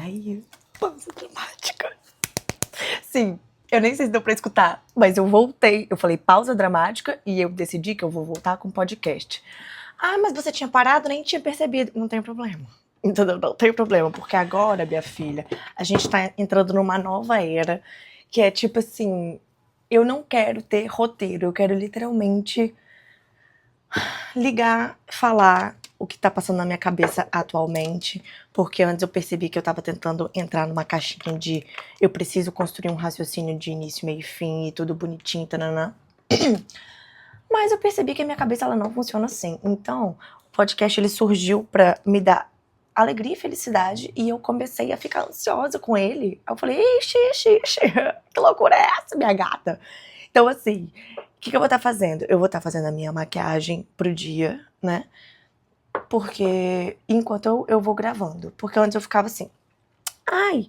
aí, pausa dramática. Sim, eu nem sei se deu pra escutar, mas eu voltei. Eu falei pausa dramática e eu decidi que eu vou voltar com o podcast. Ah, mas você tinha parado, nem tinha percebido. Não tem problema. Entendeu? Não tem problema, porque agora, minha filha, a gente tá entrando numa nova era, que é tipo assim, eu não quero ter roteiro, eu quero literalmente ligar, falar o que tá passando na minha cabeça atualmente, porque antes eu percebi que eu tava tentando entrar numa caixinha de eu preciso construir um raciocínio de início, meio e fim e tudo bonitinho, tananã. Mas eu percebi que a minha cabeça ela não funciona assim. Então, o podcast ele surgiu pra me dar alegria e felicidade e eu comecei a ficar ansiosa com ele. Aí eu falei, ixi, que loucura é essa, minha gata? Então, assim, o que eu vou estar fazendo? Eu vou estar fazendo a minha maquiagem pro dia, né? Porque enquanto eu vou gravando. Porque antes eu ficava assim, ai,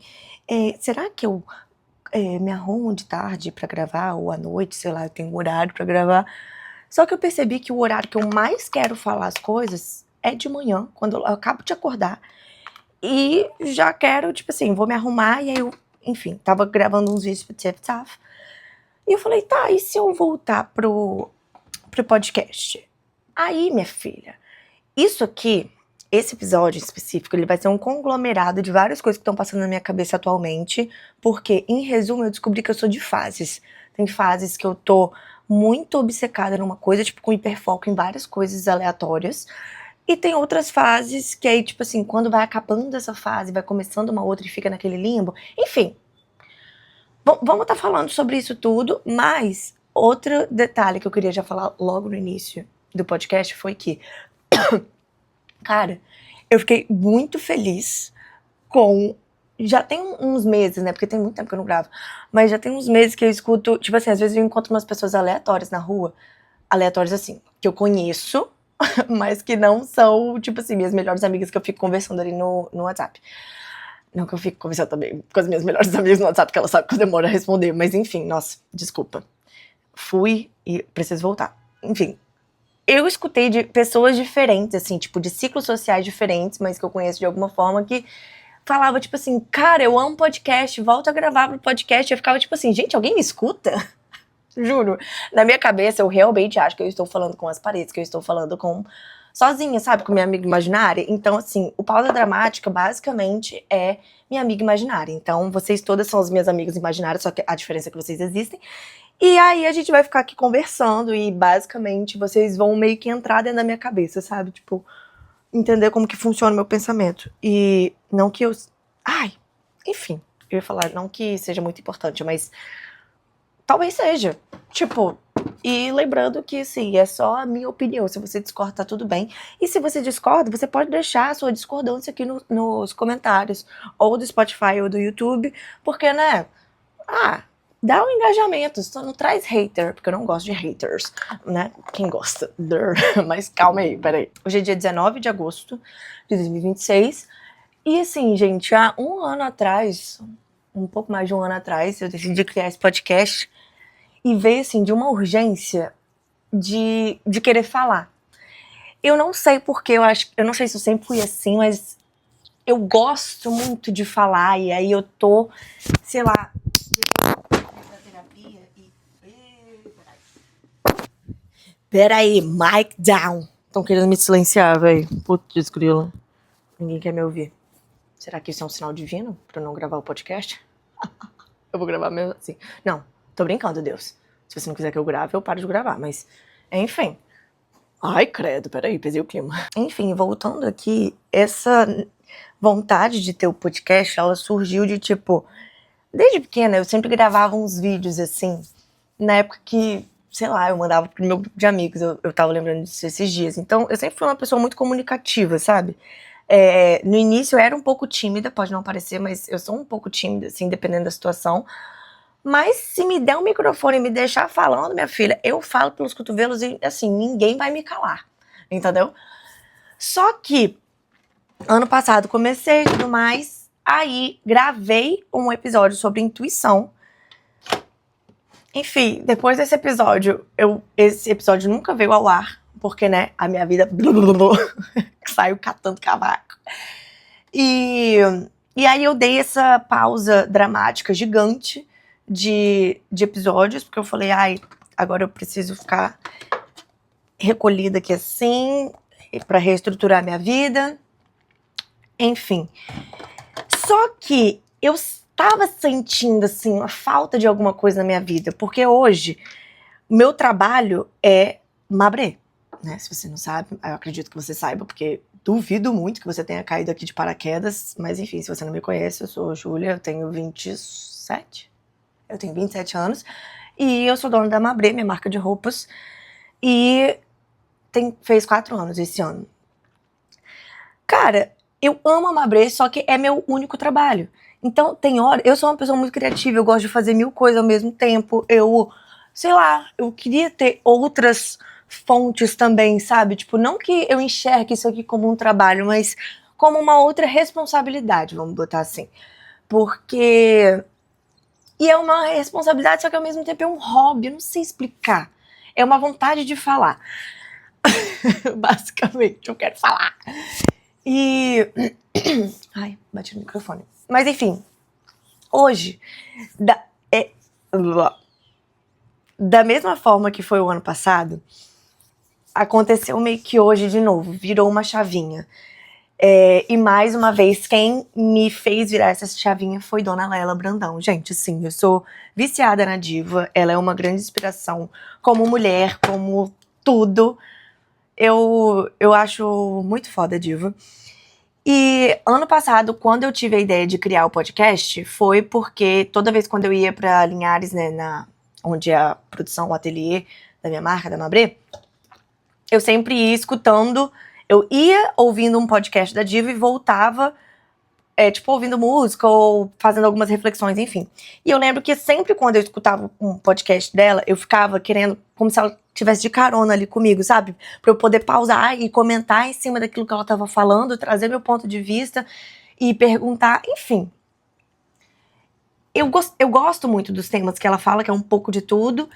será que eu me arrumo de tarde pra gravar? Ou à noite, sei lá, eu tenho um horário pra gravar. Só que eu percebi que o horário que eu mais quero falar as coisas é de manhã, quando eu acabo de acordar. E já quero, tipo assim, vou me arrumar e aí eu, enfim, tava gravando uns vídeos pro TikTok. E eu falei, tá, e se eu voltar pro podcast? Aí, minha filha, isso aqui, esse episódio em específico, ele vai ser um conglomerado de várias coisas que estão passando na minha cabeça atualmente, porque, em resumo, eu descobri que eu sou de fases. Tem fases que eu tô muito obcecada numa coisa, tipo, com hiperfoco em várias coisas aleatórias, e tem outras fases que aí, tipo assim, quando vai acabando essa fase, vai começando uma outra e fica naquele limbo. Enfim, vamos estar falando sobre isso tudo, mas outro detalhe que eu queria já falar logo no início do podcast foi que, cara, eu fiquei muito feliz com... Já tem uns meses, né, porque tem muito tempo que eu não gravo, mas já tem uns meses que eu escuto, tipo assim, às vezes eu encontro umas pessoas aleatórias na rua, aleatórias assim, que eu conheço, mas que não são, tipo assim, minhas melhores amigas que eu fico conversando ali no WhatsApp. Não que eu fico conversando também com as minhas melhores amigas no WhatsApp, que ela sabe que eu demoro a responder, mas enfim, nossa, desculpa. Fui e preciso voltar. Enfim, eu escutei de pessoas diferentes, assim, tipo, de ciclos sociais diferentes, mas que eu conheço de alguma forma, que falava, tipo assim, cara, eu amo podcast, volto a gravar pro podcast. Eu ficava, tipo assim, gente, alguém me escuta? Juro. Na minha cabeça, eu realmente acho que eu estou falando com as paredes, que eu estou falando com... sozinha, sabe? Com minha amiga imaginária. Então, assim, o Pausa Dramática, basicamente, é minha amiga imaginária. Então, vocês todas são as minhas amigas imaginárias, só que a diferença é que vocês existem. E aí, a gente vai ficar aqui conversando e, basicamente, vocês vão meio que entrar dentro da minha cabeça, sabe? Tipo, entender como que funciona o meu pensamento. E não que eu... Ai, enfim. Eu ia falar, não que seja muito importante, mas... talvez seja. Tipo... e lembrando que, assim, é só a minha opinião. Se você discorda, tá tudo bem. E se você discorda, você pode deixar a sua discordância aqui nos comentários. Ou do Spotify ou do YouTube. Porque, né? Dá um engajamento. Só não traz hater. Porque eu não gosto de haters, né? Quem gosta? Mas calma aí, peraí. Hoje é dia 19 de agosto de 2026. E, assim, gente, há um ano atrás... um pouco mais de um ano atrás, eu decidi criar esse podcast... e veio, assim, de uma urgência de querer falar. Eu não sei porquê, eu não sei se eu sempre fui assim, mas eu gosto muito de falar, e aí eu tô, sei lá, da terapia e... Peraí, mic down. Estão querendo me silenciar, velho. Putz, grila. Ninguém quer me ouvir. Será que isso é um sinal divino pra eu não gravar o podcast? Eu vou gravar mesmo assim. Não, tô brincando, Deus. Se você não quiser que eu grave, eu paro de gravar, mas... enfim. Ai, credo, peraí, pesei o clima. Enfim, voltando aqui, essa vontade de ter o podcast, ela surgiu de, tipo... desde pequena, eu sempre gravava uns vídeos, assim, na época que, sei lá, eu mandava pro meu grupo de amigos, eu tava lembrando disso esses dias. Então, eu sempre fui uma pessoa muito comunicativa, sabe? No início eu era um pouco tímida, pode não parecer, mas eu sou um pouco tímida, assim, dependendo da situação. Mas se me der um microfone e me deixar falando, minha filha, eu falo pelos cotovelos e, assim, ninguém vai me calar, entendeu? Só que, ano passado comecei e tudo mais, aí gravei um episódio sobre intuição. Enfim, depois desse episódio, esse episódio nunca veio ao ar, porque, né, a minha vida saiu catando cavaco. E E aí eu dei essa pausa dramática gigante de episódios, porque eu falei, ai, agora eu preciso ficar recolhida aqui assim, pra reestruturar minha vida. Enfim. Só que eu estava sentindo, assim, uma falta de alguma coisa na minha vida, porque hoje meu trabalho é Mabré, né? Se você não sabe, eu acredito que você saiba, porque duvido muito que você tenha caído aqui de paraquedas, mas enfim, se você não me conhece, eu sou Júlia, eu tenho 27? Eu tenho 27 anos, e eu sou dona da Mabré, minha marca de roupas, e fez 4 anos esse ano. Cara, eu amo a Mabré, só que é meu único trabalho. Então, tem hora... Eu sou uma pessoa muito criativa, eu gosto de fazer 1000 coisas ao mesmo tempo. Sei lá, eu queria ter outras fontes também, sabe? Tipo, não que eu enxergue isso aqui como um trabalho, mas como uma outra responsabilidade, vamos botar assim. Porque... E é uma responsabilidade, só que ao mesmo tempo é um hobby, eu não sei explicar. É uma vontade de falar. Basicamente, eu quero falar. E... Ai, bati no microfone. Mas enfim, hoje, da mesma forma que foi o ano passado, aconteceu meio que hoje de novo, virou uma chavinha. E mais uma vez, quem me fez virar essa chavinha foi Dona Lela Brandão. Gente, assim, eu sou viciada na diva, ela é uma grande inspiração como mulher, como tudo. Eu acho muito foda a diva. E ano passado, quando eu tive a ideia de criar o podcast, foi porque toda vez quando eu ia pra Linhares, né, onde é a produção, o ateliê da minha marca, da Mabré, eu sempre ia escutando, eu ia ouvindo um podcast da diva e voltava, tipo, ouvindo música ou fazendo algumas reflexões, enfim. E eu lembro que sempre quando eu escutava um podcast dela, eu ficava querendo, como se ela tivesse de carona ali comigo, sabe? Pra eu poder pausar e comentar em cima daquilo que ela tava falando, trazer meu ponto de vista e perguntar, enfim. Eu gosto muito dos temas que ela fala, que é um pouco de tudo,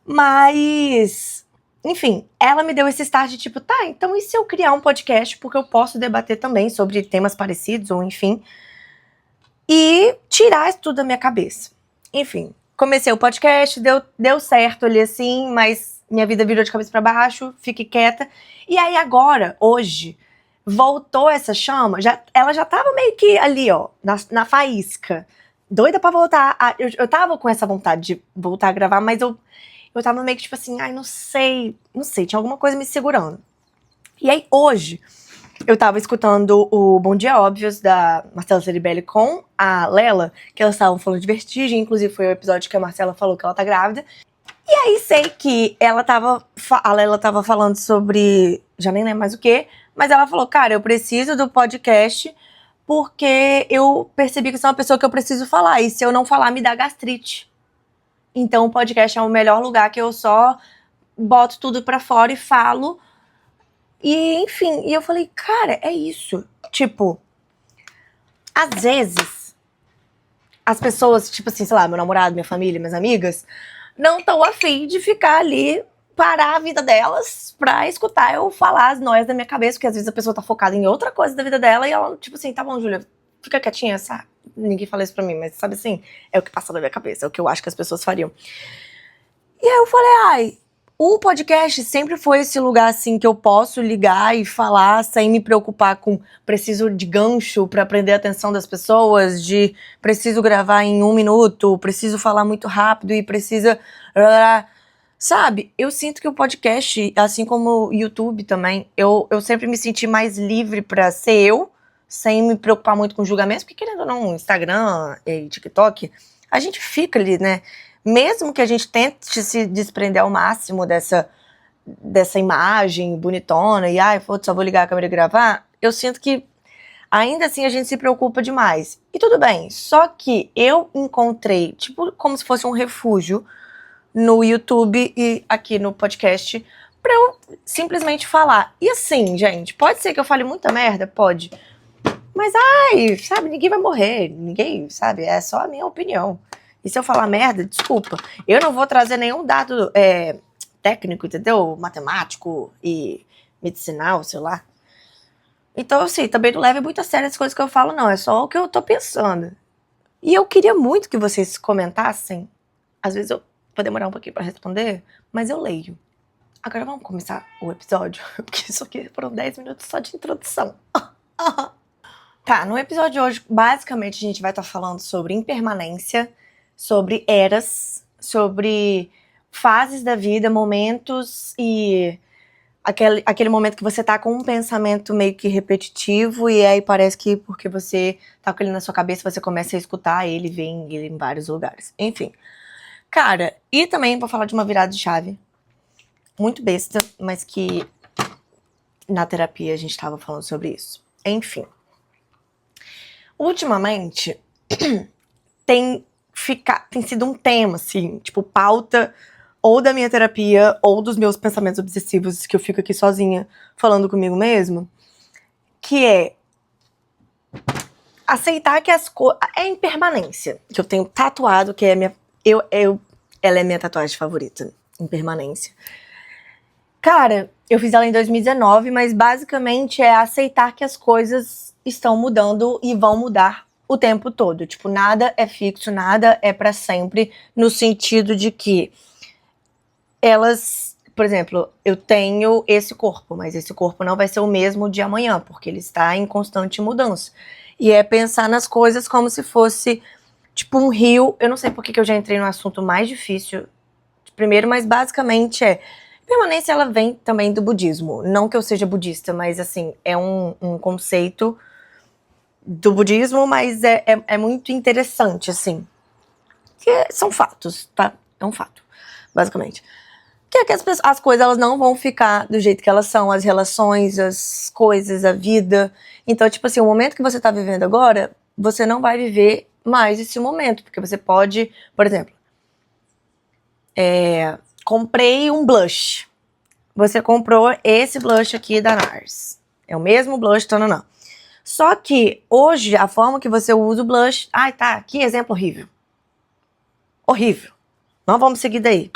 mas... Enfim, ela me deu esse start de tipo, tá, então e se eu criar um podcast, porque eu posso debater também sobre temas parecidos, ou enfim, e tirar isso tudo da minha cabeça. Enfim, comecei o podcast, deu certo ali assim, mas minha vida virou de cabeça pra baixo, fiquei quieta. E aí agora, hoje, voltou essa chama, ela já tava meio que ali, ó, na faísca, doida pra voltar. Eu tava com essa vontade de voltar a gravar, mas eu tava meio que tipo assim, ai, não sei, tinha alguma coisa me segurando. E aí hoje, eu tava escutando o Bom Dia Óbvios da Marcela Ceribelli com a Lela, que elas estavam falando de vertigem, inclusive foi o episódio que a Marcela falou que ela tá grávida. E aí sei que a Lela tava falando sobre, já nem lembro mais o que, mas ela falou, cara, eu preciso do podcast porque eu percebi que sou uma pessoa que eu preciso falar, e se eu não falar me dá gastrite. Então o podcast é o melhor lugar que eu só boto tudo pra fora e falo. E enfim, e eu falei, cara, é isso. Tipo, às vezes, as pessoas, tipo assim, sei lá, meu namorado, minha família, minhas amigas, não estão afim de ficar ali, parar a vida delas pra escutar eu falar as noias da minha cabeça, porque às vezes a pessoa tá focada em outra coisa da vida dela e ela, tipo assim, tá bom, Júlia, fica quietinha, sabe? Ninguém fala isso pra mim, mas sabe assim, é o que passa na minha cabeça, é o que eu acho que as pessoas fariam. E aí eu falei, ai, o podcast sempre foi esse lugar assim que eu posso ligar e falar sem me preocupar com preciso de gancho pra prender a atenção das pessoas, de preciso gravar em 1 minuto, preciso falar muito rápido e precisa... Sabe, eu sinto que o podcast, assim como o YouTube também, eu sempre me senti mais livre pra ser eu, sem me preocupar muito com julgamentos, porque querendo ou não, Instagram e TikTok, a gente fica ali, né? Mesmo que a gente tente se desprender ao máximo dessa imagem bonitona, e ai, só vou ligar a câmera e gravar, eu sinto que ainda assim a gente se preocupa demais. E tudo bem, só que eu encontrei, tipo, como se fosse um refúgio no YouTube e aqui no podcast pra eu simplesmente falar. E assim, gente, pode ser que eu fale muita merda? Pode. Mas, ai, sabe, ninguém vai morrer, ninguém, sabe, é só a minha opinião. E se eu falar merda, desculpa, eu não vou trazer nenhum dado técnico, entendeu? Matemático e medicinal, sei lá. Então, assim, também não leve muito a sério as coisas que eu falo, não. É só o que eu tô pensando. E eu queria muito que vocês comentassem. Às vezes eu vou demorar um pouquinho pra responder, mas eu leio. Agora vamos começar o episódio, porque isso aqui foram 10 minutos só de introdução. Tá, no episódio de hoje, basicamente, a gente vai estar falando sobre impermanência, sobre eras, sobre fases da vida, momentos e aquele momento que você tá com um pensamento meio que repetitivo e aí parece que porque você tá com ele na sua cabeça, você começa a escutar ele, vem ele em vários lugares. Enfim. Cara, e também vou falar de uma virada de chave muito besta, mas que na terapia a gente tava falando sobre isso. Enfim. Ultimamente, tem sido um tema, assim, tipo, pauta ou da minha terapia ou dos meus pensamentos obsessivos que eu fico aqui sozinha falando comigo mesmo, que é aceitar que as coisas... É impermanência, que eu tenho tatuado, que é minha... ela é minha tatuagem favorita, impermanência. Cara, eu fiz ela em 2019, mas basicamente é aceitar que as coisas estão mudando e vão mudar o tempo todo. Tipo, nada é fixo, nada é pra sempre, no sentido de que elas, por exemplo, eu tenho esse corpo, mas esse corpo não vai ser o mesmo de amanhã, porque ele está em constante mudança. E é pensar nas coisas como se fosse, tipo, um rio. Eu não sei por que eu já entrei no assunto mais difícil primeiro, mas basicamente permanência, ela vem também do budismo. Não que eu seja budista, mas assim, é um conceito do budismo, mas é muito interessante, assim. Que são fatos, tá? É um fato, basicamente. Que é que as coisas, elas não vão ficar do jeito que elas são, as relações, as coisas, a vida. Então, tipo assim, o momento que você tá vivendo agora, você não vai viver mais esse momento, porque você pode, por exemplo, comprei um blush. Você comprou esse blush aqui da NARS. É o mesmo blush, tananã. Só que hoje, a forma que você usa o blush... Ai, tá, que exemplo horrível. Horrível. Não vamos seguir daí.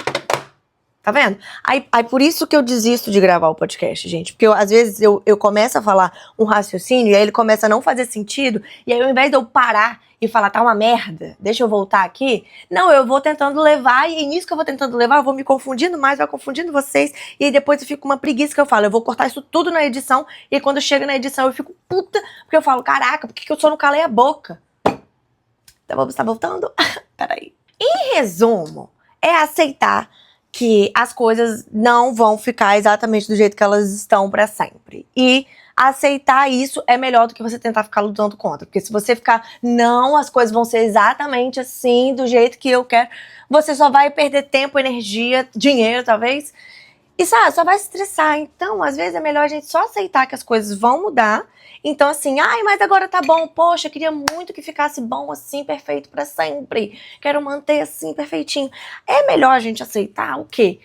Tá vendo? Aí por isso que eu desisto de gravar o podcast, gente. Porque às vezes eu começo a falar um raciocínio e aí ele começa a não fazer sentido. E aí ao invés de eu parar e falar, tá uma merda, deixa eu voltar aqui. Não, eu vou tentando levar e nisso que eu vou tentando levar, eu vou me confundindo mais, vai confundindo vocês. E aí depois eu fico com uma preguiça que eu falo, eu vou cortar isso tudo na edição. E aí quando chega na edição eu fico puta, porque eu falo, caraca, por que eu só não calei a boca? Então vamos estar voltando? Peraí. Em resumo, é aceitar que as coisas não vão ficar exatamente do jeito que elas estão pra sempre. E aceitar isso é melhor do que você tentar ficar lutando contra. Porque se você ficar, não, as coisas vão ser exatamente assim, do jeito que eu quero, você só vai perder tempo, energia, dinheiro, talvez. E sabe, só vai se estressar. Então, às vezes é melhor a gente só aceitar que as coisas vão mudar. Então, assim, ai, mas agora tá bom. Poxa, eu queria muito que ficasse bom assim, perfeito pra sempre. Quero manter assim, perfeitinho. É melhor a gente aceitar o quê?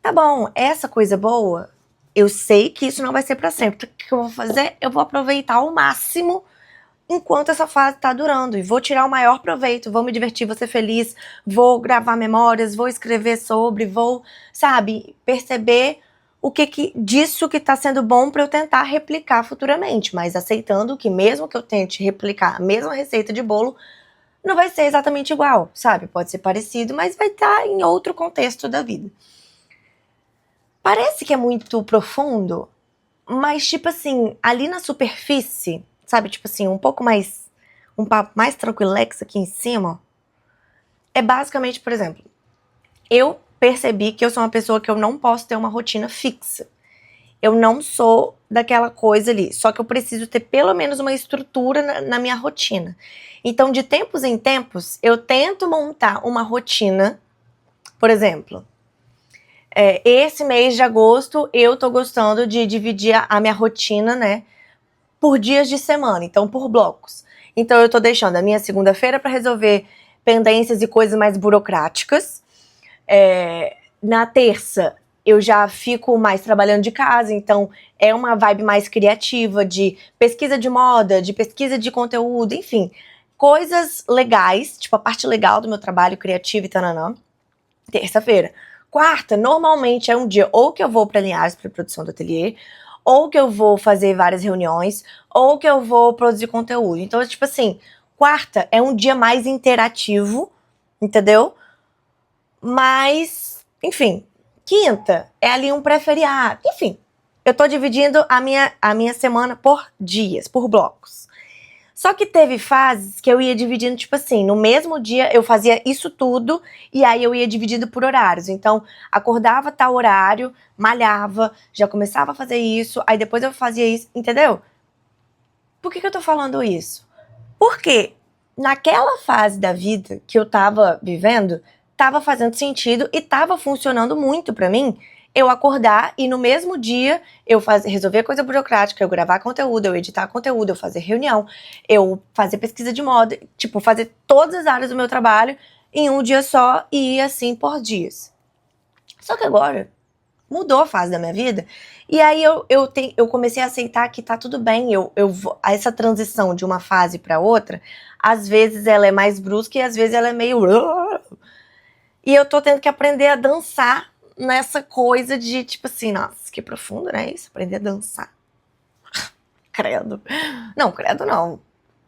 Tá bom, essa coisa boa, eu sei que isso não vai ser pra sempre. O que eu vou fazer? Eu vou aproveitar ao máximo enquanto essa fase tá durando. E vou tirar o maior proveito. Vou me divertir, vou ser feliz. Vou gravar memórias, vou escrever sobre, vou, sabe, perceber o que disso que tá sendo bom pra eu tentar replicar futuramente, mas aceitando que mesmo que eu tente replicar a mesma receita de bolo, não vai ser exatamente igual, sabe? Pode ser parecido, mas vai estar em outro contexto da vida. Parece que é muito profundo, mas tipo assim, ali na superfície, sabe? Tipo assim, um pouco mais, um papo mais tranquilex aqui em cima, é basicamente, por exemplo, eu percebi que eu sou uma pessoa que eu não posso ter uma rotina fixa. Eu não sou daquela coisa ali, só que eu preciso ter pelo menos uma estrutura na minha rotina. Então, de tempos em tempos, eu tento montar uma rotina, por exemplo, esse mês de agosto eu tô gostando de dividir a minha rotina, né, por dias de semana, então por blocos. Então eu tô deixando a minha segunda-feira para resolver pendências e coisas mais burocráticas. Na terça eu já fico mais trabalhando de casa, então é uma vibe mais criativa de pesquisa de moda, de pesquisa de conteúdo, enfim, coisas legais, tipo a parte legal do meu trabalho criativo e tananã. Terça-feira. Quarta, normalmente é um dia ou que eu vou pra Linhares pra produção do ateliê, ou que eu vou fazer várias reuniões, ou que eu vou produzir conteúdo. Então, tipo assim, quarta é um dia mais interativo, entendeu? Mas, enfim, quinta é ali um pré-feriado. Enfim, eu tô dividindo a minha semana por dias, por blocos. Só que teve fases que eu ia dividindo, tipo assim, no mesmo dia eu fazia isso tudo e aí eu ia dividindo por horários. Então, acordava tal horário, malhava, já começava a fazer isso, aí depois eu fazia isso, entendeu? Por que eu tô falando isso? Porque naquela fase da vida que eu tava vivendo, tava fazendo sentido e tava funcionando muito pra mim eu acordar e no mesmo dia eu resolver coisa burocrática, eu gravar conteúdo, eu editar conteúdo, eu fazer reunião, eu fazer pesquisa de moda, tipo, fazer todas as áreas do meu trabalho em um dia só e ir assim por dias. Só que agora mudou a fase da minha vida. E aí eu comecei a aceitar que tá tudo bem. Essa transição de uma fase para outra, às vezes ela é mais brusca e às vezes ela é meio. E eu tô tendo que aprender a dançar nessa coisa de tipo assim, nossa, que profundo, né? Isso, aprender a dançar. Credo. Não, credo não.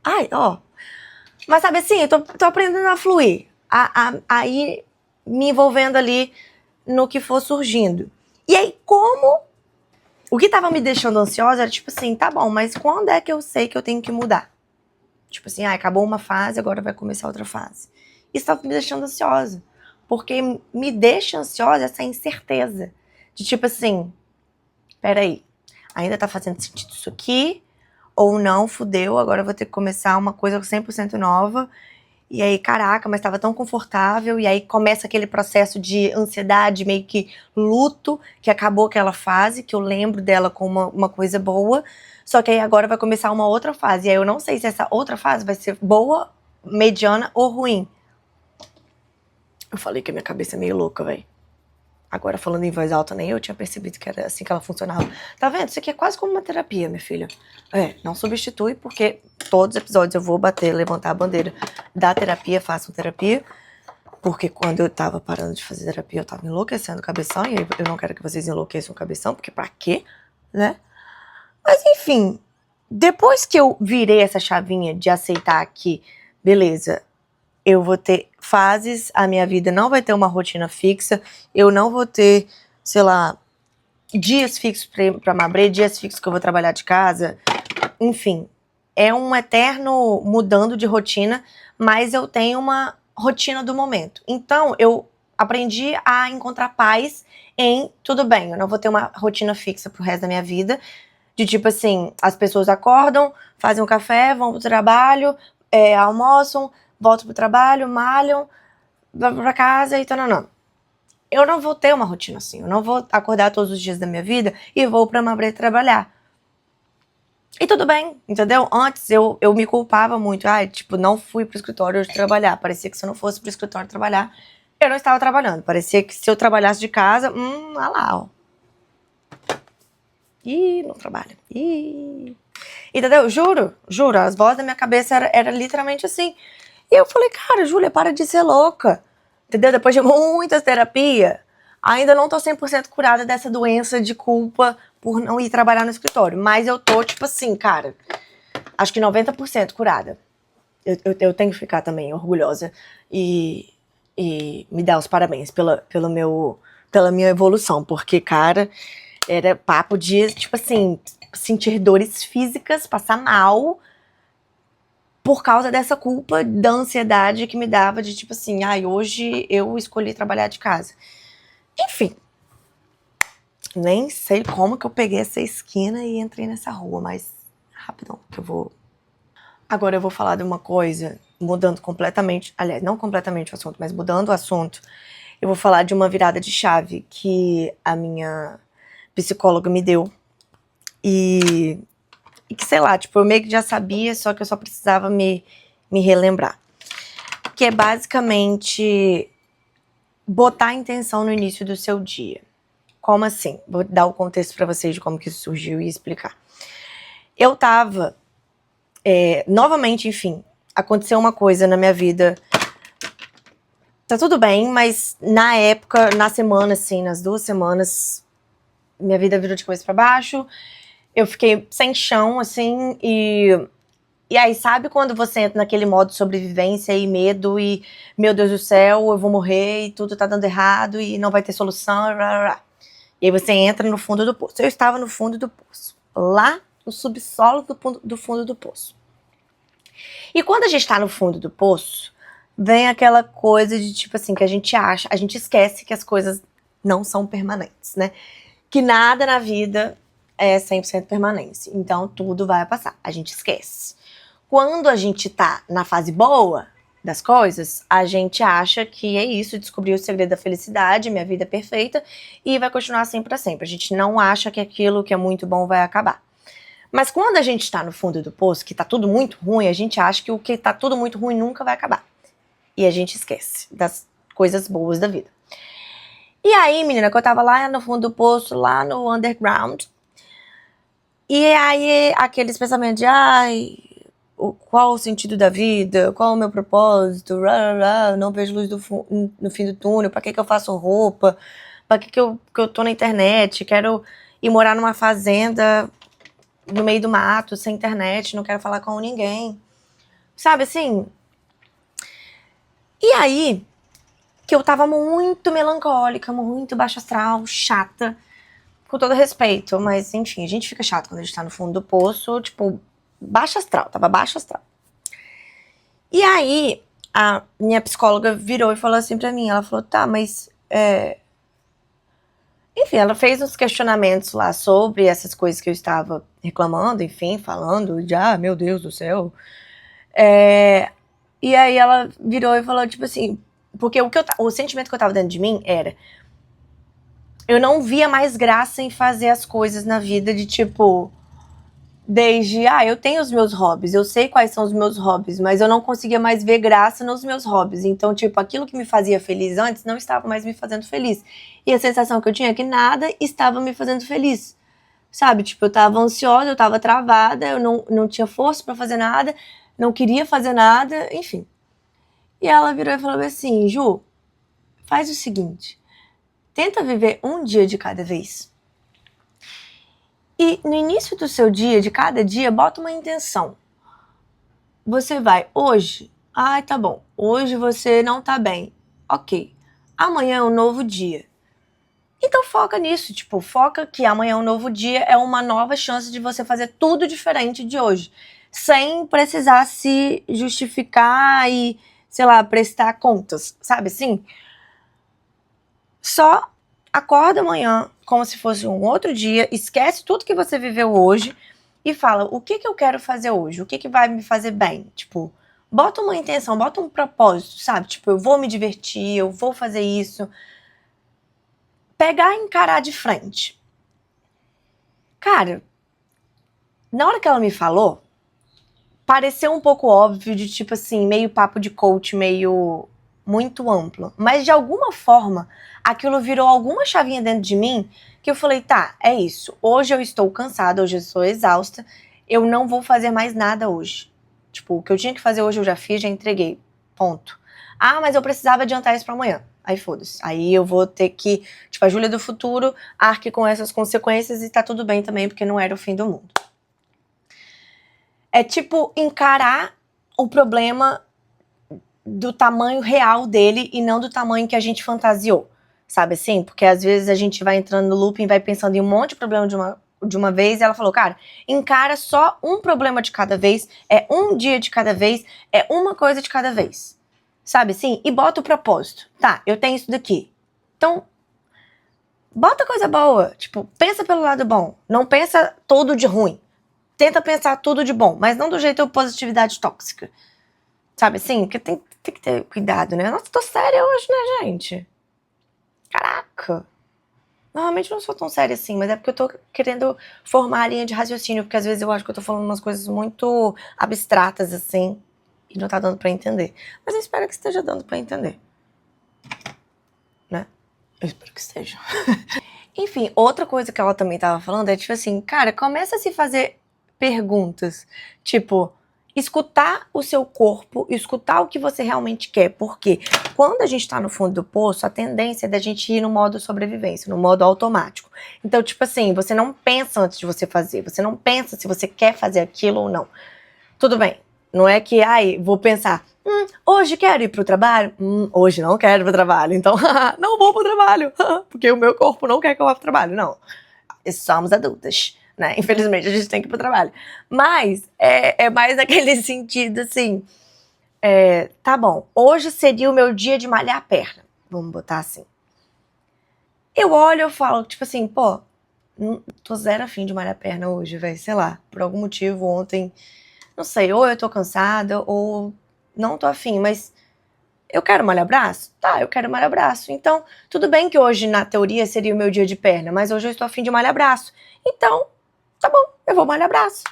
Ai, ó. Mas sabe assim, eu tô aprendendo a fluir, a ir me envolvendo ali no que for surgindo. E aí, como o que tava me deixando ansiosa era tipo assim, tá bom, mas quando é que eu sei que eu tenho que mudar? Tipo assim, acabou uma fase, agora vai começar outra fase. Isso tava me deixando ansiosa. Porque me deixa ansiosa essa incerteza. De tipo assim, peraí, ainda tá fazendo sentido isso aqui? Ou não, fudeu, agora eu vou ter que começar uma coisa 100% nova. E aí, caraca, mas estava tão confortável. E aí começa aquele processo de ansiedade, meio que luto, que acabou aquela fase, que eu lembro dela como uma coisa boa. Só que aí agora vai começar uma outra fase. E aí eu não sei se essa outra fase vai ser boa, mediana ou ruim. Eu falei que a minha cabeça é meio louca, velho. Agora, falando em voz alta, nem eu tinha percebido que era assim que ela funcionava. Tá vendo? Isso aqui é quase como uma terapia, minha filha. Não substitui, porque todos os episódios eu vou bater, levantar a bandeira da terapia, faço terapia. Porque quando eu tava parando de fazer terapia, eu tava enlouquecendo o cabeção. E eu não quero que vocês enlouqueçam o cabeção, porque pra quê, né? Mas enfim, depois que eu virei essa chavinha de aceitar que, beleza, eu vou ter fases, a minha vida não vai ter uma rotina fixa, eu não vou ter, sei lá, dias fixos pra Mabrê, dias fixos que eu vou trabalhar de casa, enfim, é um eterno mudando de rotina, mas eu tenho uma rotina do momento. Então, eu aprendi a encontrar paz em tudo bem, eu não vou ter uma rotina fixa pro resto da minha vida, de tipo assim, as pessoas acordam, fazem um café, vão pro trabalho, almoçam, voltam pro trabalho, malham, vão pra casa e tal. Eu não vou ter uma rotina assim. Eu não vou acordar todos os dias da minha vida e vou pra Mabrê trabalhar. E tudo bem, entendeu? Antes eu me culpava muito. Tipo, não fui pro escritório hoje trabalhar. Parecia que se eu não fosse pro escritório trabalhar, eu não estava trabalhando. Parecia que se eu trabalhasse de casa, olha lá, ó. Ih, não trabalha. Ih. Entendeu? Juro, as vozes da minha cabeça era literalmente assim. E eu falei, cara, Júlia, para de ser louca. Entendeu? Depois de muitas terapias, ainda não tô 100% curada dessa doença de culpa por não ir trabalhar no escritório. Mas eu tô, tipo assim, cara, acho que 90% curada. Eu tenho que ficar também orgulhosa e me dar os parabéns pela minha evolução. Porque, cara, era papo de, tipo assim, sentir dores físicas, passar mal por causa dessa culpa, da ansiedade que me dava de tipo assim, hoje eu escolhi trabalhar de casa. Enfim, nem sei como que eu peguei essa esquina e entrei nessa rua, mas rapidão, que eu vou... Agora eu vou falar de uma coisa, mudando completamente, aliás, não completamente o assunto, mas mudando o assunto. Eu vou falar de uma virada de chave que a minha psicóloga me deu. E que, sei lá, tipo, eu meio que já sabia, só que eu só precisava me relembrar. Que é basicamente botar a intenção no início do seu dia. Como assim? Vou dar o contexto pra vocês de como que isso surgiu e explicar. Eu tava, novamente, enfim, aconteceu uma coisa na minha vida. Tá tudo bem, mas na época, na semana, assim, nas 2 semanas, minha vida virou de cabeça pra baixo. eu fiquei sem chão, assim, e aí, sabe quando você entra naquele modo de sobrevivência e medo e, meu Deus do céu, eu vou morrer e tudo tá dando errado e não vai ter solução, blá, blá, blá. E aí você entra no fundo do poço. Eu estava no fundo do poço, lá no subsolo do fundo do poço. E quando a gente tá no fundo do poço, vem aquela coisa de tipo assim, que a gente acha, a gente esquece que as coisas não são permanentes, né? Que nada na vida é 100% permanente. Então tudo vai passar, a gente esquece. Quando a gente tá na fase boa das coisas, a gente acha que é isso, descobrir o segredo da felicidade, minha vida é perfeita e vai continuar assim pra sempre. A gente não acha que aquilo que é muito bom vai acabar. Mas quando a gente tá no fundo do poço, que tá tudo muito ruim, a gente acha que o que tá tudo muito ruim nunca vai acabar. E a gente esquece das coisas boas da vida. E aí, menina, que eu tava lá no fundo do poço, lá no underground, e aí aqueles pensamentos de, ai, qual o sentido da vida, qual o meu propósito, não vejo luz no fim do túnel, pra que eu faço roupa, pra que eu tô na internet, quero ir morar numa fazenda no meio do mato, sem internet, não quero falar com ninguém, sabe assim? E aí, que eu tava muito melancólica, muito baixa astral, chata, com todo respeito, mas enfim, a gente fica chato quando a gente tá no fundo do poço, tipo, baixa astral, tava baixa astral. E aí, a minha psicóloga virou e falou assim pra mim, ela falou, tá, mas enfim, ela fez uns questionamentos lá sobre essas coisas que eu estava reclamando, enfim, falando de, meu Deus do céu. E aí ela virou e falou, tipo assim, porque o sentimento que eu tava dentro de mim era, eu não via mais graça em fazer as coisas na vida de tipo, desde, eu tenho os meus hobbies, eu sei quais são os meus hobbies, mas eu não conseguia mais ver graça nos meus hobbies. Então, tipo, aquilo que me fazia feliz antes não estava mais me fazendo feliz. E a sensação que eu tinha é que nada estava me fazendo feliz. Sabe? Tipo, eu tava ansiosa, eu tava travada, eu não tinha força pra fazer nada, não queria fazer nada, enfim. E ela virou e falou assim, Ju, faz o seguinte, tenta viver um dia de cada vez. E no início do seu dia, de cada dia, bota uma intenção. Você vai, hoje, tá bom, hoje você não tá bem, ok. Amanhã é um novo dia. Então foca nisso, tipo, foca que amanhã é um novo dia, é uma nova chance de você fazer tudo diferente de hoje. Sem precisar se justificar e, sei lá, prestar contas, sabe assim? Só acorda amanhã como se fosse um outro dia, esquece tudo que você viveu hoje e fala, o que eu quero fazer hoje? O que vai me fazer bem? Tipo, bota uma intenção, bota um propósito, sabe? Tipo, eu vou me divertir, eu vou fazer isso. Pegar e encarar de frente. Cara, na hora que ela me falou, pareceu um pouco óbvio, de tipo assim, meio papo de coach, meio muito amplo. Mas de alguma forma, aquilo virou alguma chavinha dentro de mim que eu falei, tá, é isso. Hoje eu estou cansada, hoje eu estou exausta, eu não vou fazer mais nada hoje. Tipo, o que eu tinha que fazer hoje eu já fiz, já entreguei. Ponto. Mas eu precisava adiantar isso pra amanhã. Aí foda-se. Aí eu vou ter que, tipo, a Júlia do futuro arque com essas consequências e tá tudo bem também, porque não era o fim do mundo. É tipo encarar o problema do tamanho real dele e não do tamanho que a gente fantasiou, sabe assim? Porque às vezes a gente vai entrando no looping, vai pensando em um monte de problema de uma vez, e ela falou, cara, encara só um problema de cada vez, é um dia de cada vez, é uma coisa de cada vez, sabe assim? E bota o propósito. Tá, eu tenho isso daqui. Então, bota coisa boa, tipo, pensa pelo lado bom, não pensa todo de ruim. Tenta pensar tudo de bom, mas não do jeito positividade tóxica. Sabe assim? Porque tem que ter cuidado, né? Nossa, tô séria hoje, né, gente? Caraca. Normalmente eu não sou tão séria assim, mas é porque eu tô querendo formar a linha de raciocínio, porque às vezes eu acho que eu tô falando umas coisas muito abstratas, assim, e não tá dando pra entender. Mas eu espero que esteja dando pra entender. Né? Eu espero que esteja. Enfim, outra coisa que ela também tava falando é tipo assim, cara, começa a se fazer perguntas, tipo, escutar o seu corpo, escutar o que você realmente quer, porque quando a gente tá no fundo do poço, a tendência é da gente ir no modo sobrevivência, no modo automático. Então, tipo assim, você não pensa antes de você fazer, você não pensa se você quer fazer aquilo ou não. Tudo bem, não é que, vou pensar, hoje quero ir pro trabalho? Hoje não quero ir pro trabalho, então não vou pro trabalho, porque o meu corpo não quer que eu vá pro trabalho, não. Somos adultas, né? Infelizmente a gente tem que ir pro trabalho. Mas é mais naquele sentido, assim, tá bom, hoje seria o meu dia de malhar a perna, vamos botar assim. Eu olho e eu falo, tipo assim, pô, tô zero afim de malhar a perna hoje, velho, sei lá, por algum motivo ontem, não sei, ou eu tô cansada, ou não tô afim, mas eu quero malhar braço? Tá, eu quero malhar braço. Então, tudo bem que hoje, na teoria, seria o meu dia de perna, mas hoje eu estou afim de malhar braço. Então, tá bom, eu vou malhar braço.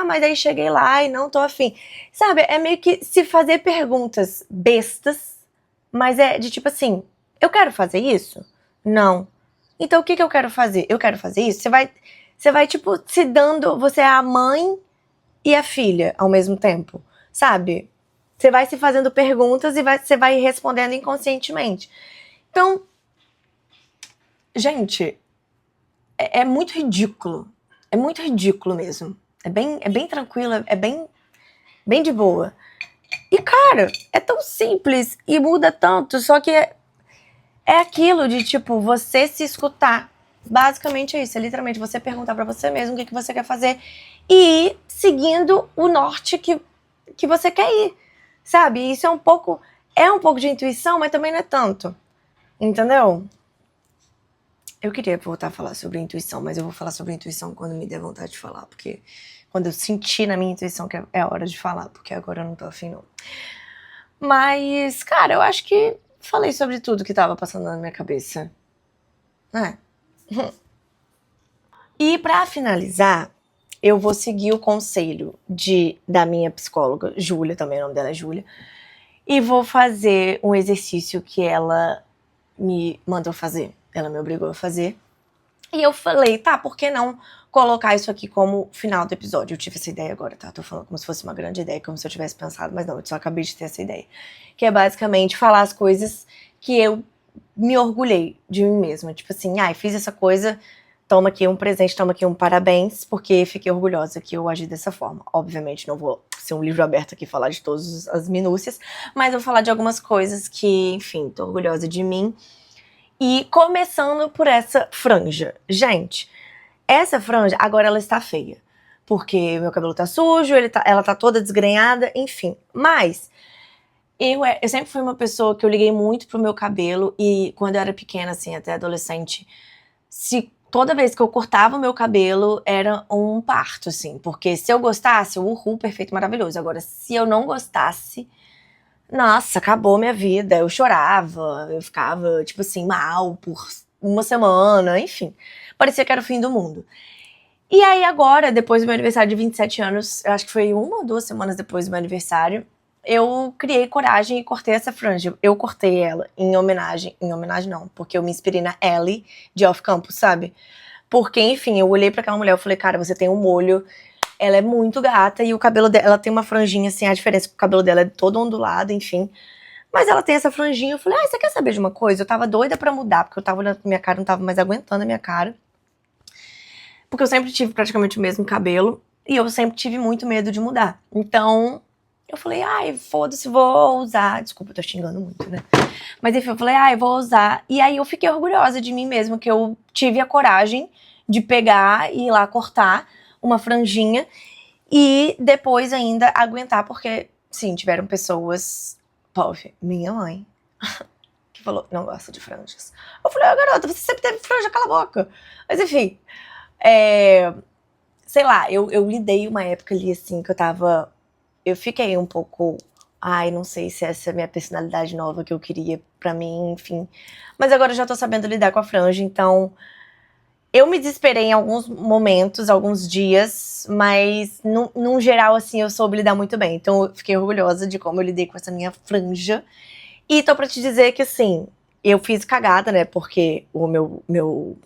Mas aí cheguei lá e não tô afim. Sabe, é meio que se fazer perguntas bestas, mas é de tipo assim, eu quero fazer isso? Não. Então, o que eu quero fazer? Eu quero fazer isso? Você vai tipo, se dando, você é a mãe e a filha ao mesmo tempo, sabe? Você vai se fazendo perguntas e você vai respondendo inconscientemente. Então, gente, é muito ridículo. É muito ridículo mesmo. É bem tranquilo, é bem de boa. E, cara, é tão simples e muda tanto, só que é aquilo de, tipo, você se escutar. Basicamente é isso, é literalmente você perguntar pra você mesmo o que você quer fazer e ir seguindo o norte que você quer ir, sabe? Isso é um pouco de intuição, mas também não é tanto, entendeu? Eu queria voltar a falar sobre intuição, mas eu vou falar sobre intuição quando me der vontade de falar, porque quando eu sentir na minha intuição que é a hora de falar, porque agora eu não tô afim não. Mas, cara, eu acho que falei sobre tudo que tava passando na minha cabeça, né? E pra finalizar, eu vou seguir o conselho da minha psicóloga, Júlia, também o nome dela é Júlia, e vou fazer um exercício que ela me mandou fazer, ela me obrigou a fazer. E eu falei, tá, por que não colocar isso aqui como final do episódio? Eu tive essa ideia agora, tá? Tô falando como se fosse uma grande ideia, como se eu tivesse pensado, mas não, eu só acabei de ter essa ideia. Que é basicamente falar as coisas que eu me orgulhei de mim mesma. Tipo assim, fiz essa coisa, toma aqui um presente, toma aqui um parabéns, porque fiquei orgulhosa que eu agi dessa forma. Obviamente não vou ser um livro aberto aqui falar de todas as minúcias, mas eu vou falar de algumas coisas que, enfim, tô orgulhosa de mim. E começando por essa franja. Gente, essa franja, agora ela está feia. Porque meu cabelo tá sujo, ela tá toda desgrenhada, enfim. Mas eu sempre fui uma pessoa que eu liguei muito pro meu cabelo. E quando eu era pequena, assim, até adolescente, toda vez que eu cortava o meu cabelo, era um parto, assim. Porque se eu gostasse, uhul, perfeito, maravilhoso. Agora, se eu não gostasse, nossa, acabou minha vida. Eu chorava, eu ficava, tipo assim, mal por uma semana, enfim. Parecia que era o fim do mundo. E aí agora, depois do meu aniversário de 27 anos, eu acho que foi 1 ou 2 semanas depois do meu aniversário, eu criei coragem e cortei essa franja. Eu cortei ela em homenagem não, porque eu me inspirei na Ellie de Off Campus, sabe? Porque, enfim, eu olhei pra aquela mulher e falei, cara, você tem um molho, ela é muito gata e o cabelo dela, ela tem uma franjinha assim, a diferença é que o cabelo dela é todo ondulado, enfim. Mas ela tem essa franjinha, eu falei, você quer saber de uma coisa? Eu tava doida pra mudar, porque eu tava olhando pra minha cara, não tava mais aguentando a minha cara. Porque eu sempre tive praticamente o mesmo cabelo e eu sempre tive muito medo de mudar. Então, eu falei, foda-se, vou usar. Desculpa, eu tô xingando muito, né? Mas enfim, eu falei, vou usar. E aí eu fiquei orgulhosa de mim mesma, que eu tive a coragem de pegar e ir lá cortar uma franjinha e depois ainda aguentar, porque, sim, tiveram pessoas, pobre, minha mãe, que falou, não gosta de franjas. Eu falei, garota, você sempre teve franja, cala a boca. Mas enfim, sei lá, eu lidei uma época ali, assim, que eu fiquei um pouco, não sei se essa é a minha personalidade nova que eu queria pra mim, enfim. Mas agora eu já tô sabendo lidar com a franja, então eu me desesperei em alguns momentos, alguns dias, mas num geral, assim, eu soube lidar muito bem. Então eu fiquei orgulhosa de como eu lidei com essa minha franja. E tô pra te dizer que, assim, eu fiz cagada, né, porque o meu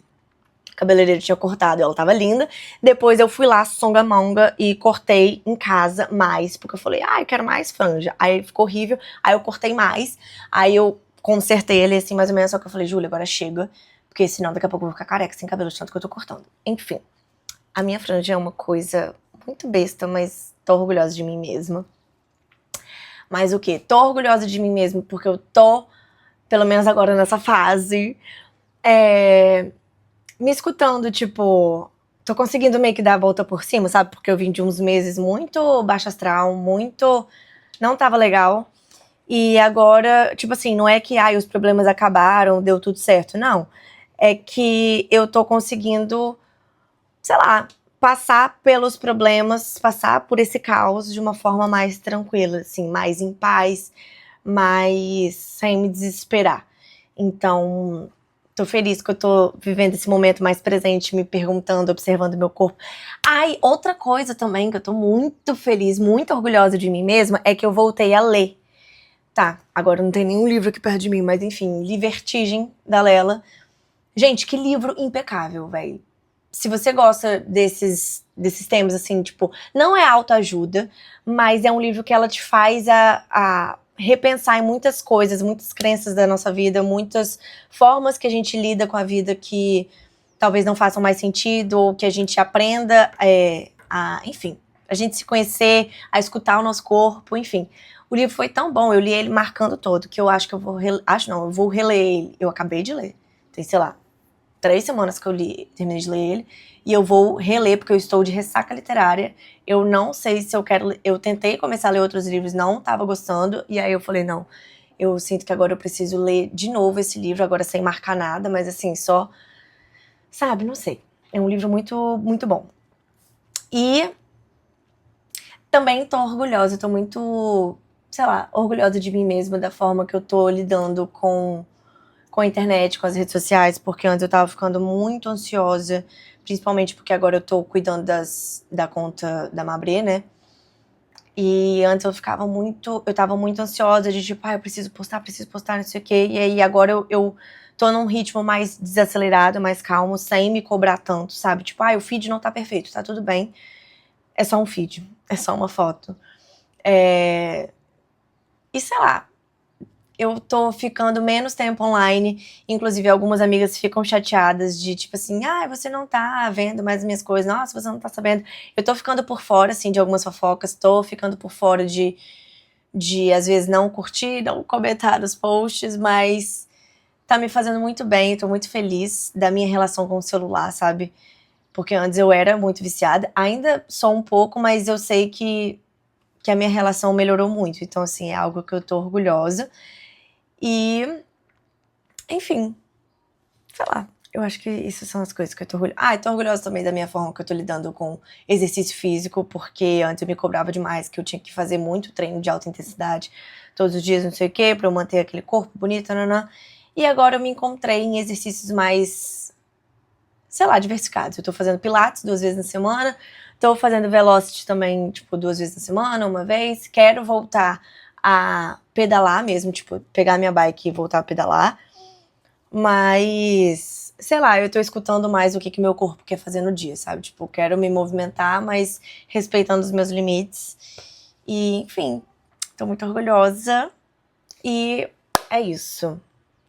cabeleireiro tinha cortado, ela tava linda. Depois eu fui lá, songamonga, e cortei em casa mais, porque eu falei, eu quero mais franja. Aí ficou horrível, aí eu cortei mais, aí eu consertei ele assim, mais ou menos, só que eu falei, Júlia, agora chega, porque senão daqui a pouco eu vou ficar careca, sem cabelo, de tanto que eu tô cortando. Enfim, a minha franja é uma coisa muito besta, mas tô orgulhosa de mim mesma. Mas o quê? Tô orgulhosa de mim mesma porque eu tô, pelo menos agora nessa fase, me escutando, tipo, tô conseguindo meio que dar a volta por cima, sabe? Porque eu vim de uns meses muito baixo astral, muito... não tava legal. E agora, tipo assim, não é que os problemas acabaram, deu tudo certo, não. É que eu tô conseguindo, sei lá, passar pelos problemas, passar por esse caos de uma forma mais tranquila, assim, mais em paz, mais sem me desesperar. Então, tô feliz que eu tô vivendo esse momento mais presente, me perguntando, observando meu corpo. Outra coisa também que eu tô muito feliz, muito orgulhosa de mim mesma, é que eu voltei a ler. Tá, agora não tem nenhum livro aqui perto de mim, mas enfim, li Vertigem, da Lela. Gente, que livro impecável, velho. Se você gosta desses temas, assim, tipo, não é autoajuda, mas é um livro que ela te faz a repensar em muitas coisas, muitas crenças da nossa vida, muitas formas que a gente lida com a vida que talvez não façam mais sentido, ou que a gente aprenda enfim, a gente se conhecer, a escutar o nosso corpo, enfim. O livro foi tão bom, eu li ele marcando todo, que eu acho que eu vou eu vou reler ele. Eu acabei de ler, tem, sei lá, 3 semanas que eu terminei de ler ele, e eu vou reler, porque eu estou de ressaca literária. Eu não sei se eu quero ler. Eu tentei começar a ler outros livros, não estava gostando, e aí eu falei, não, eu sinto que agora eu preciso ler de novo esse livro, agora sem marcar nada, mas assim, só, sabe, não sei. É um livro muito, muito bom. E também tô orgulhosa, tô muito, sei lá, orgulhosa de mim mesma, da forma que eu tô lidando com a internet, com as redes sociais, porque antes eu tava ficando muito ansiosa, principalmente porque agora eu tô cuidando da conta da Mabré, né? E antes eu tava muito ansiosa de tipo, eu preciso postar, não sei o quê. E aí agora eu tô num ritmo mais desacelerado, mais calmo, sem me cobrar tanto, sabe? Tipo, o feed não tá perfeito, tá tudo bem. É só um feed, é só uma foto. E sei lá, eu tô ficando menos tempo online, inclusive algumas amigas ficam chateadas de tipo assim, você não tá vendo mais as minhas coisas, nossa, você não tá sabendo. Eu tô ficando por fora, assim, de algumas fofocas, tô ficando por fora de às vezes não curtir, não comentar os posts, mas tá me fazendo muito bem, tô muito feliz da minha relação com o celular, sabe? Porque antes eu era muito viciada, ainda sou um pouco, mas eu sei que a minha relação melhorou muito, então assim, é algo que eu tô orgulhosa. E, enfim, sei lá, eu acho que isso são as coisas que eu tô orgulhosa. Eu tô orgulhosa também da minha forma que eu tô lidando com exercício físico, porque antes eu me cobrava demais, que eu tinha que fazer muito treino de alta intensidade todos os dias, não sei o quê, pra eu manter aquele corpo bonito, nanã. E agora eu me encontrei em exercícios mais, sei lá, diversificados. Eu tô fazendo pilates 2 vezes na semana, tô fazendo velocity também, tipo, 2 vezes na semana, uma vez. Quero voltar a pedalar mesmo, tipo, pegar minha bike e voltar a pedalar. Mas, sei lá, eu tô escutando mais o que meu corpo quer fazer no dia, sabe? Tipo, quero me movimentar, mas respeitando os meus limites. E, enfim, tô muito orgulhosa. E é isso.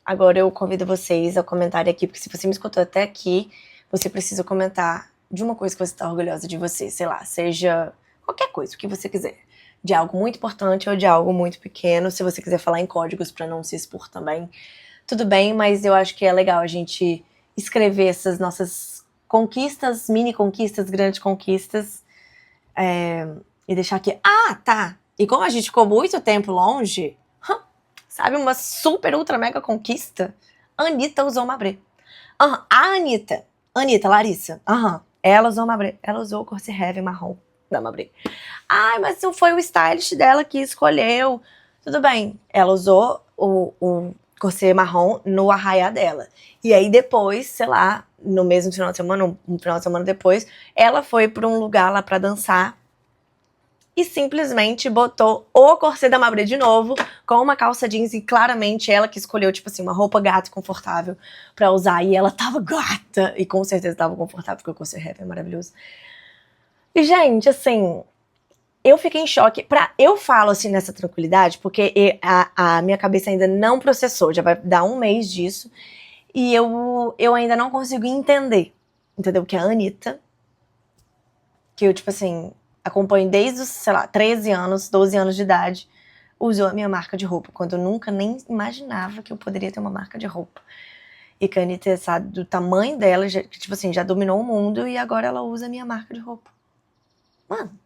Agora eu convido vocês a comentarem aqui, porque se você me escutou até aqui, você precisa comentar de uma coisa que você tá orgulhosa de você, sei lá, seja qualquer coisa, o que você quiser. De algo muito importante ou de algo muito pequeno. Se você quiser falar em códigos pra não se expor também, tudo bem, mas eu acho que é legal a gente escrever essas nossas conquistas, mini conquistas, grandes conquistas, e deixar aqui. Tá! E como a gente ficou muito tempo longe, sabe, uma super, ultra, mega conquista? A Anitta usou Mabré. A Anitta, Larissa, ela usou Mabré. Ela usou o Corset Heavy marrom da Mabré. Mas não foi o stylist dela que escolheu. Tudo bem, ela usou o corset marrom no arraiá dela. E aí depois, sei lá, no mesmo final de semana, um final de semana depois, ela foi pra um lugar lá pra dançar e simplesmente botou o corset da Mabré de novo, com uma calça jeans, e claramente ela que escolheu, tipo assim, uma roupa gata e confortável pra usar, e ela tava gata, e com certeza tava confortável, porque o corset rap é maravilhoso. E, gente, assim, eu fiquei em choque. Eu falo assim nessa tranquilidade, porque a minha cabeça ainda não processou, já vai dar um mês disso, e eu ainda não consigo entender, entendeu? Que a Anitta, que eu, tipo assim, acompanho desde os, sei lá, 13 anos, 12 anos de idade, usou a minha marca de roupa, quando eu nunca nem imaginava que eu poderia ter uma marca de roupa. E que a Anitta, sabe, do tamanho dela, que, tipo assim, já dominou o mundo, e agora ela usa a minha marca de roupa. Mano,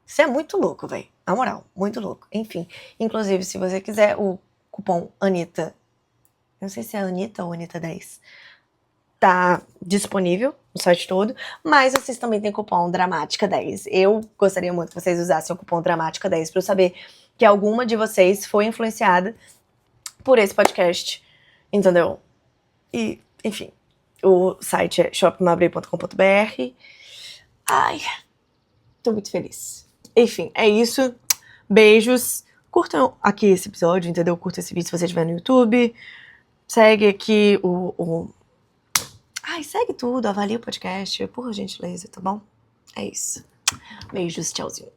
isso é muito louco, velho. Na moral, muito louco. Enfim, inclusive, se você quiser o cupom Anitta, não sei se é Anitta ou Anitta 10, tá disponível no site todo, mas vocês também têm cupom Dramática 10. Eu gostaria muito que vocês usassem o cupom Dramática 10 pra eu saber que alguma de vocês foi influenciada por esse podcast, entendeu? E, enfim, o site é shopmabrei.com.br. Ai, tô muito feliz. Enfim, é isso. Beijos. Curtam aqui esse episódio, entendeu? Curta esse vídeo se você estiver no YouTube. Segue aqui Ai, segue tudo, avalia o podcast, por gentileza, tá bom? É isso. Beijos, tchauzinho.